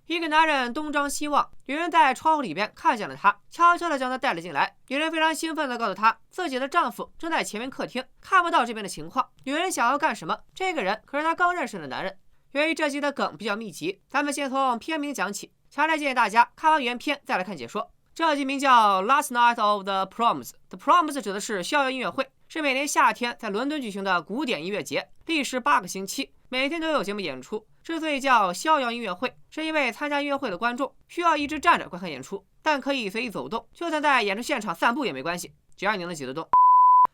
一个男人东张西望，女人在窗户里边看见了他，悄悄地将他带了进来。女人非常兴奋地告诉他，自己的丈夫正在前面客厅，看不到这边的情况。女人想要干什么？这个人可是她刚认识的男人。由于这集的梗比较密集，咱们先从片名讲起，强烈建议大家看完原片再来看解说。这集名叫《Last Night of the Proms》，The Proms 指的是逍遥音乐会，是每年夏天在伦敦举行的古典音乐节，历时8个星期，每天都有节目演出。之所以叫逍遥音乐会，是因为参加音乐会的观众需要一直站着观看演出，但可以随意走动，就算在演出现场散步也没关系，只要你能挤得动。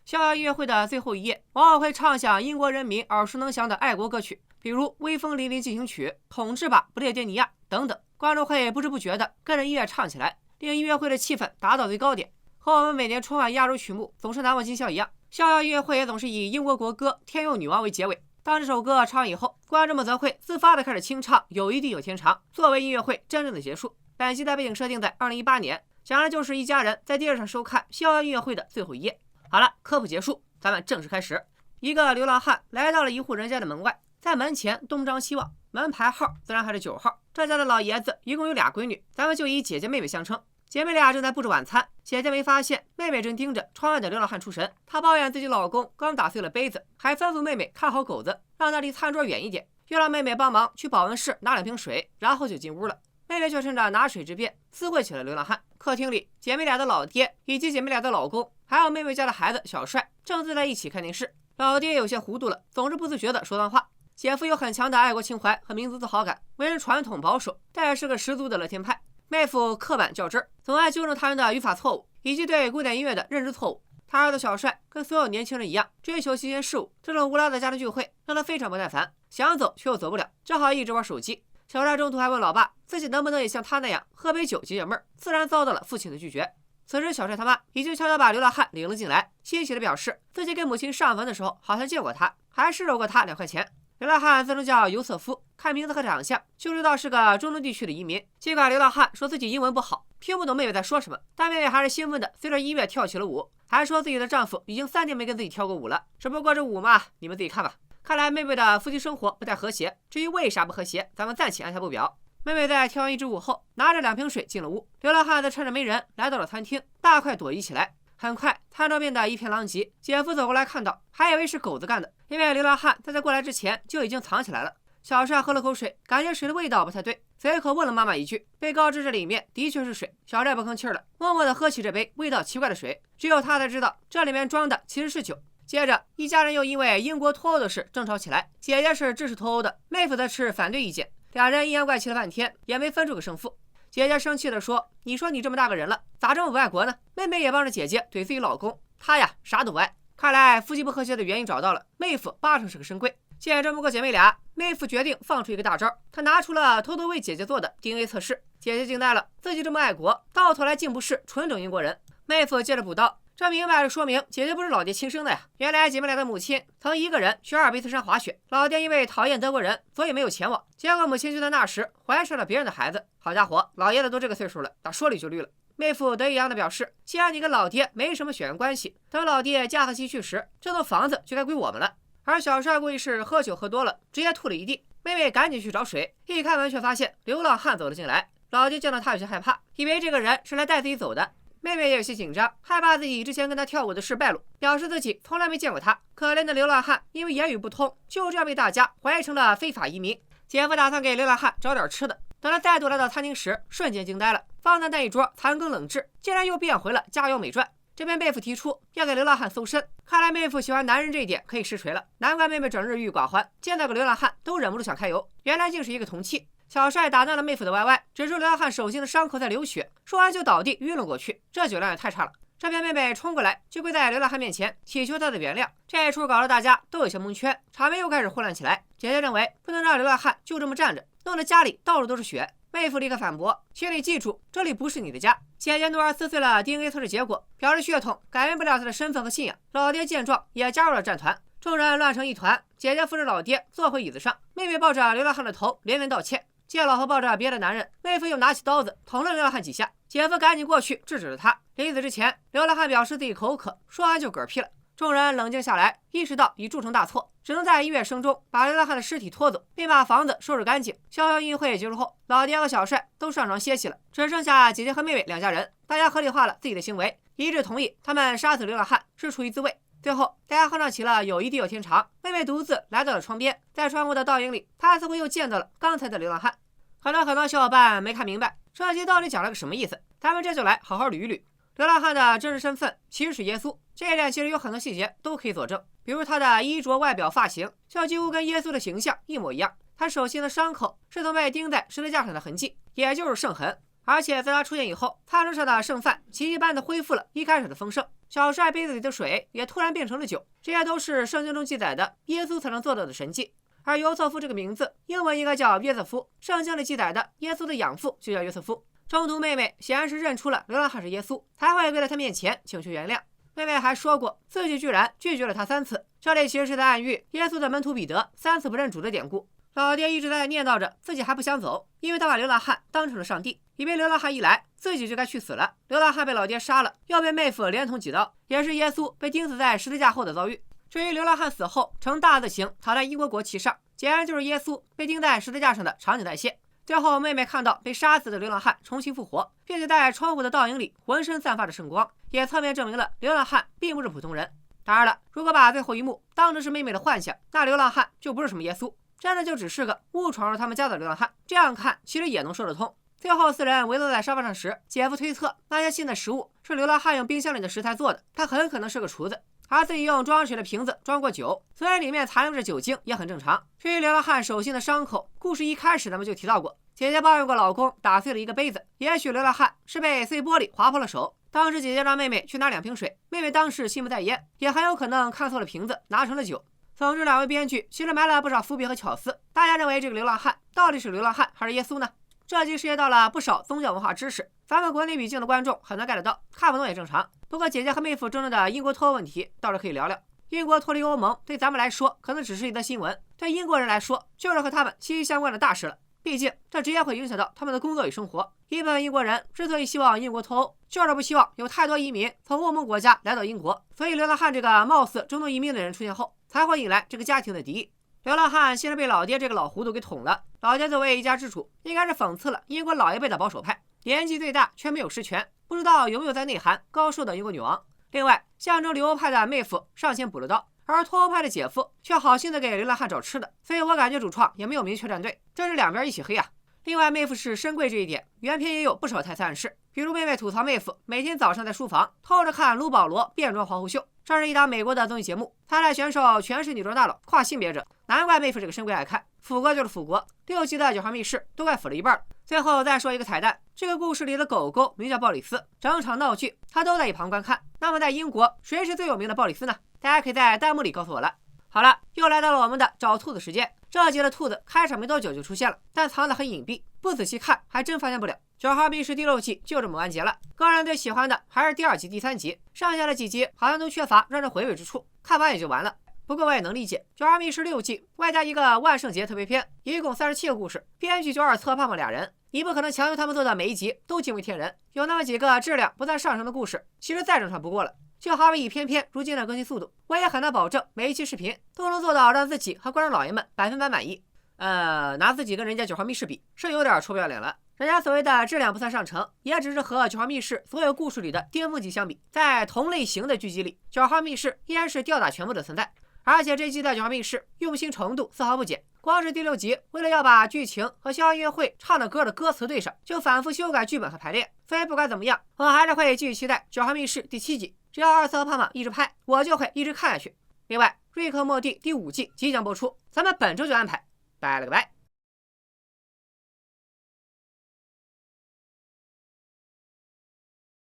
逍遥音乐会的最后一夜，往往会唱响英国人民耳熟能详的爱国歌曲，比如《威风凛凛进行曲》《统治吧，不列颠尼亚》等等。观众会不知不觉地跟着音乐唱起来，令音乐会的气氛达到最高点。和我们每年春晚压轴曲目总是难忘今宵一样，逍遥音乐会也总是以英国国歌《天佑女王》为结尾。当这首歌唱完以后，观众们则会自发地开始清唱《有一地有天长》，作为音乐会真正的结束。本集的背景设定在2018年，讲的就是一家人在电视上收看逍遥音乐会的最后一夜。好了，科普结束，咱们正式开始。一个流浪汉来到了一户人家的门外，在门前东张西望，门牌号自然还是9号。这家的老爷子一共有2闺女，咱们就以姐姐妹妹相称。姐妹俩正在布置晚餐，姐姐没发现妹妹正盯着窗外的流浪汉出神。她抱怨自己老公刚打碎了杯子，还吩咐妹妹看好狗子，让她离餐桌远一点，又让妹妹帮忙去保温室拿2瓶水，然后就进屋了。妹妹却趁着拿水之便私会起了流浪汉。客厅里，姐妹俩的老爹以及姐妹俩的老公，还有妹妹家的孩子小帅，正坐在一起看电视。老爹有些糊涂了，总是不自觉地说脏话。姐夫有很强的爱国情怀和民族自豪感，为人传统保守，但也是个十足的乐天派。妹夫刻板较真儿，总爱纠正他人的语法错误以及对古典音乐的认知错误。他儿子小帅跟所有年轻人一样，追求新鲜事物，这种无聊的家庭聚会让他非常不耐烦，想走却又走不了，只好一直玩手机。小帅中途还问老爸自己能不能也像他那样喝杯酒解解闷儿，自然遭到了父亲的拒绝。此时小帅他妈已经悄悄把流浪汉领了进来，欣喜地表示自己给母亲上坟的时候好像见过他，还施舍过他2块钱。流浪汉自称叫尤瑟夫，看名字和长相就知道是个中东地区的移民。尽管流浪汉说自己英文不好，听不懂妹妹在说什么，但妹妹还是兴奋地随着音乐跳起了舞，还说自己的丈夫已经3年没跟自己跳过舞了。只不过这舞嘛，你们自己看吧。看来妹妹的夫妻生活不太和谐，至于为啥不和谐，咱们暂且按下不表。妹妹在跳完一支舞后，拿着2瓶水进了屋。流浪汉则趁着没人来到了餐厅，大快朵颐起来。很快，餐桌变得一片狼藉。姐夫走过来看到，还以为是狗子干的，因为流浪汉在他过来之前就已经藏起来了。小帅喝了口水，感觉水的味道不太对，随口问了妈妈一句，被告知这里面的确是水。小帅不吭气了，默默地喝起这杯味道奇怪的水。只有他才知道，这里面装的其实是酒。接着，一家人又因为英国脱欧的事争吵起来，姐姐是支持脱欧的，妹夫则持反对意见。2人阴阳怪气了半天，也没分出个胜负。姐姐生气地说：“你说你这么大个人了，咋这么不爱国呢？”妹妹也帮着姐姐怼自己老公，她呀啥都不爱。看来夫妻不和谐的原因找到了，妹夫80%是个深柜。见争不过姐妹俩，妹夫决定放出一个大招，他拿出了偷偷为姐姐做的 DNA 测试。姐姐惊呆了，自己这么爱国，到头来竟不是纯种英国人。妹夫接着补刀，这明摆着说明姐姐不是老爹亲生的呀！原来姐妹俩的母亲曾一个人去阿尔卑斯山滑雪，老爹因为讨厌德国人，所以没有前往。结果母亲就在那时怀上了别人的孩子。好家伙，老爷子都这个岁数了，咋说绿就绿了？妹夫得意洋洋地表示，既然你跟老爹没什么血缘关系，等老爹驾鹤西去时，这栋房子就该归我们了。而小帅估计是喝酒喝多了，直接吐了一地。妹妹赶紧去找水，一开门却发现流浪汉走了进来。老爹见到他有些害怕，以为这个人是来带自己走的。妹妹也有些紧张，害怕自己之前跟他跳舞的事败露，表示自己从来没见过他。可怜的流浪汉因为言语不通，就这样被大家怀疑成了非法移民。姐夫打算给流浪汉找点吃的，等他再度来到餐厅时，瞬间惊呆了，方才那一桌残羹冷炙，竟然又变回了佳肴美馔。这边妹夫提出要给流浪汉搜身，看来妹夫喜欢男人这一点可以实锤了，难怪妹妹整日郁郁寡欢，见到个流浪汉都忍不住想揩油，原来竟是一个同气。小帅打断了妹夫的歪歪，指出流浪汉手心的伤口在流血，说完就倒地晕了过去。这酒量也太差了。这边妹妹冲过来就跪在流浪汉面前，祈求他的原谅。这一出搞得大家都有些蒙圈，场面又开始混乱起来。姐姐认为不能让流浪汉就这么站着，弄得家里到处都是血。妹夫立刻反驳，请你记住，这里不是你的家。姐姐怒而撕碎了 DNA 测试结果，表示血统改变不了他的身份和信仰。老爹见状也加入了战团，众人乱成一团。姐姐扶着老爹坐回椅子上，妹妹抱着流浪汉的头连连道歉。见老婆抱着别的男人，妹夫又拿起刀子捅了流浪汉几下，姐夫赶紧过去制止了他。临死之前，流浪汉表示自己口渴，说完就嗝屁了。众人冷静下来，意识到已铸成大错，只能在音乐声中把流浪汉的尸体拖走，并把房子收拾干净。逍遥音乐会结束后，老爹和小帅都上床歇息了，只剩下姐姐和妹妹两家人。大家合理化了自己的行为，一致同意他们杀死流浪汉是出于自卫。最后，大家哼唱起了《友谊地久天长》。妹妹独自来到了窗边，在窗户的倒影里，她似乎又见到了刚才的流浪汉。很多小伙伴没看明白这集到底讲了个什么意思，咱们这就来好好捋一捋。流浪汉的真实身份其实是耶稣，这一点其实有很多细节都可以佐证，比如他的衣着、外表、发型，就几乎跟耶稣的形象一模一样。他手心的伤口是从被钉在十字架上的痕迹，也就是圣痕。而且在他出现以后，他身上的圣饭奇迹般的恢复了一开始的丰盛，小帅杯子里的水也突然变成了酒，这些都是圣经中记载的耶稣才能做到的神迹。而约瑟夫这个名字，英文应该叫约瑟夫，圣经里记载的耶稣的养父就叫约瑟夫。中途妹妹显然是认出了流浪汉是耶稣，才会跪在他面前请求原谅。妹妹还说过自己居然拒绝了他3次，这里其实是在暗喻耶稣的门徒彼得3次不认主的典故。老爹一直在念叨着自己还不想走，因为他把流浪汉当成了上帝，以为流浪汉一来自己就该去死了。流浪汉被老爹杀了，又被妹夫连捅几刀，也是耶稣被钉死在十字架后的遭遇。至于流浪汉死后呈大字形躺在英国国旗上，显然就是耶稣被钉在十字架上的场景再现。最后，妹妹看到被杀死的流浪汉重新复活，并且在窗户的倒影里浑身散发着圣光，也侧面证明了流浪汉并不是普通人。当然了，如果把最后一幕当成是妹妹的幻想，那流浪汉就不是什么耶稣，真的就只是个误闯入他们家的流浪汉。这样看其实也能说得通。最后4人围坐在沙发上时，姐夫推测那些新的食物是流浪汉用冰箱里的食材做的，他很可能是个厨子，而自己用装水的瓶子装过酒，虽然里面残留着酒精也很正常。至于流浪汉手心的伤口，故事一开始咱们就提到过，姐姐抱怨过老公打碎了一个杯子，也许流浪汉是被碎玻璃划破了手。当时姐姐让妹妹去拿2瓶水，妹妹当时心不在焉，也很有可能看错了瓶子拿成了酒。总之，2位编剧其实埋了不少伏笔和巧思。大家认为这个流浪汉到底是流浪汉还是耶稣呢？这集涉及到了不少宗教文化知识，咱们国内语境的观众很难 get 到，看不懂也正常。不过姐姐和妹夫争论的英国脱欧问题倒是可以聊聊。英国脱离欧盟对咱们来说可能只是一则新闻，对英国人来说就是和他们息息相关的大事了。毕竟这直接会影响到他们的工作与生活。一部分英国人之所以希望英国脱欧，就是不希望有太多移民从欧盟国家来到英国，所以流浪汉这个貌似中东移民的人出现后，才会引来这个家庭的敌意。流浪汉先是被老爹这个老糊涂给捅了，老爹作为一家之主，应该是讽刺了英国老一辈的保守派，年纪最大却没有实权，不知道有没有在内涵高寿的英国女王。另外，象征留欧派的妹夫上前补了刀，而脱欧派的姐夫却好心的给流浪汉找吃的，所以我感觉主创也没有明确站队，这是两边一起黑啊。另外，妹夫是深柜这一点，原片也有不少台词暗示，比如妹妹吐槽妹夫每天早上在书房偷着看卢保罗变装皇后秀，这是一档美国的综艺节目，参赛选手全是女装大佬、跨性别者，难怪妹夫这个深柜爱看。腐国就是腐国，6集的《九号密室》都快腐了一半了。最后再说一个彩蛋，这个故事里的狗狗名叫鲍里斯，整场闹剧他都在一旁观看。那么在英国，谁是最有名的鲍里斯呢？大家可以在弹幕里告诉我了。好了，又来到了我们的找兔子时间。这集的兔子开场没多久就出现了，但藏得很隐蔽，不仔细看还真发现不了。9号密室第6季就这么完结了。个人最喜欢的还是第2集、第3集，剩下的几集好像都缺乏让人回味之处，看完也就完了。不过我也能理解，9号密室6季外加一个万圣节特别篇，一共37个故事，编剧就2侧胖胖俩人，你不可能强求他们做的每一集都惊为天人。有那么几个质量不算上乘的故事，其实再正常不过了。就好比以偏偏如今的更新速度，我也很难保证每一期视频都能做到让自己和观众老爷们100%满意。拿自己跟人家9号密室比，是有点臭不要脸了。人家所谓的质量不算上乘，也只是和9号密室所有故事里的巅峰级相比，在同类型的剧集里，9号密室依然是吊打全部的存在。而且这季的9号密室用心程度丝毫不减，光是第6集，为了要把剧情和逍遥音乐会唱的歌的歌词对上，就反复修改剧本和排练。所以不管怎么样，我还是会继续期待9号密室第7集。只要2次和胖胖一直拍，我就会一直看下去。另外，瑞克莫蒂第5季即将播出，咱们本周就安排。拜了个拜。